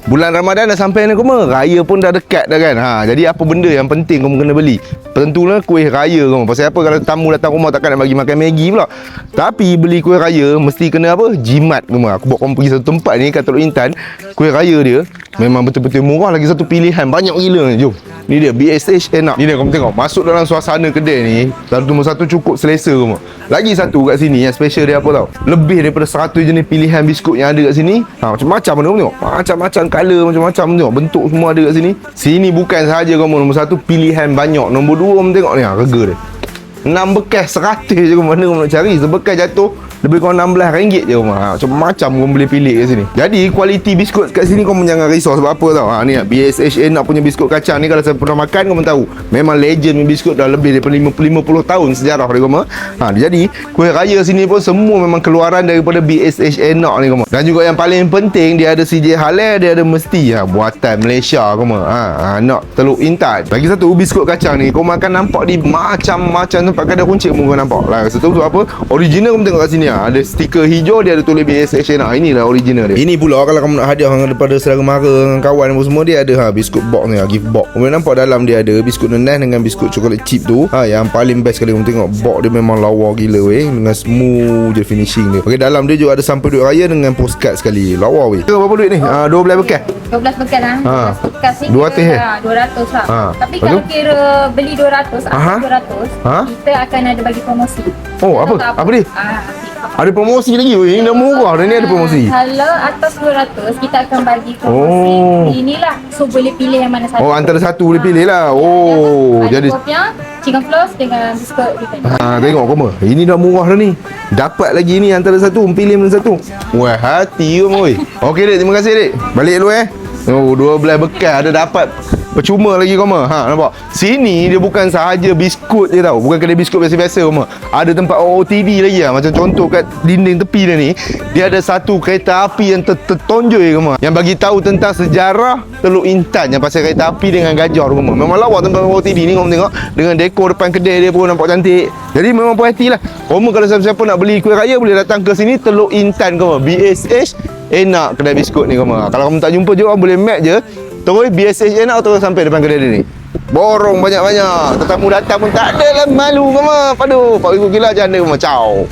Bulan Ramadan dah sampai ni koma. Raya pun dah dekat dah kan. Jadi apa benda yang penting kamu kena beli? Tentulah kuih raya koma. Pasal apa kalau tamu datang rumah takkan nak bagi makan Maggi pula. Tapi beli kuih raya mesti kena apa? Jimat koma. Aku bawa kamu pergi satu tempat ni kat Teluk Intan. Kuih raya dia memang betul-betul murah, lagi satu pilihan banyak gila ni. Jom. Ni dia BSH enak. Ni dia kamu tengok. Masuk dalam suasana kedai ni, nombor satu cukup selesa koma. Lagi satu kat sini yang special dia apa tau? Lebih daripada 100 jenis pilihan biskut yang ada kat sini. Macam-macam mana kamu tengok. Macam-macam color, macam-macam tengok. Bentuk semua ada kat sini. Sini bukan sahaja kamu nombor satu pilihan banyak. Nombor dua kamu tengok ni harga dia 6 bekas 100 je kamu. Mana kamu nak cari? Sebekas jatuh lebih kurang RM16 je kamu. Macam-macam kamu boleh pilih kat sini. Jadi kualiti biskut kat sini kamu jangan risau sebab apa tau. Ni BSH enak punya biskut kacang ni, kalau saya pernah makan kamu tahu. Memang legend punya biskut, dah lebih daripada 50 tahun sejarah dia kamu. Jadi kuih raya sini pun semua memang keluaran daripada BSH enak ni kamu. Dan juga yang paling penting dia ada CJ halal, dia ada mesti buatan Malaysia kamu. Nak Teluk Intan. Lagi satu biskut kacang ni kau makan nampak di macam-macam tempat kedai kunci kamu nampak. Lah satu apa? Original kamu tengok kat sini ada stiker hijau, dia ada tulis BSH enak. Inilah original dia. Ini pula kalau kamu nak hadiah daripada saudara mara dengan kawan apa semua, dia ada biskut box ni, gift box. Kamu nampak dalam dia ada biskut nenas dengan biskut coklat chip tu. Yang paling best kali kamu tengok, box dia memang lawa gila weh, dengan smooth je finishing dia. Okey, dalam dia juga ada sampai duit raya dengan postcard sekali. Lawa weh. Berapa duit ni? 12 bekas. 12 bekas lah. Bekas ni 200 200 lah. Tapi kalau kira beli 200, 200, kita akan ada bagi promosi. Oh, apa? Apa dia? Ada promosi lagi weh. Ini dah murah dah ni, ada promosi. Kalau atas 200 kita akan bagi promosi. Inilah, so boleh pilih yang mana satu. Antara satu boleh pilih lah. Jadi kopiah, chicken floss dengan biskut kita. Tengok koma. Ini dah murah dah ni. Dapat lagi ni antara satu, pilih mana satu. Wah, hati kamu weh. Okey dek, terima kasih dek. Balik dulu 12 bekas ada dapat percuma lagi koma. Nampak? Sini dia bukan sahaja biskut je tau. Bukan kedai biskut biasa-biasa koma. Ada tempat OOTD lagi lah. Macam contoh kat dinding tepi dia ni, dia ada satu kereta api yang tertonjoi koma, yang bagi tahu tentang sejarah Teluk Intan, yang pasal kereta api dengan gajah koma. Memang lawa tempat OOTD ni kamu tengok. Dengan dekor depan kedai dia pun nampak cantik. Jadi memang puas hati lah. Koma kalau siapa-siapa nak beli kuih raya boleh datang ke sini Teluk Intan koma. BSH enak kedai biskut ni koma. Kalau kamu tak jumpa juga boleh map je. Terus BSH enak terus sampai depan kedai dia ni. Borong banyak-banyak. Tetamu datang pun tak ada lah malu koma. Padu, Pak Ibu gila janda koma. Ciao.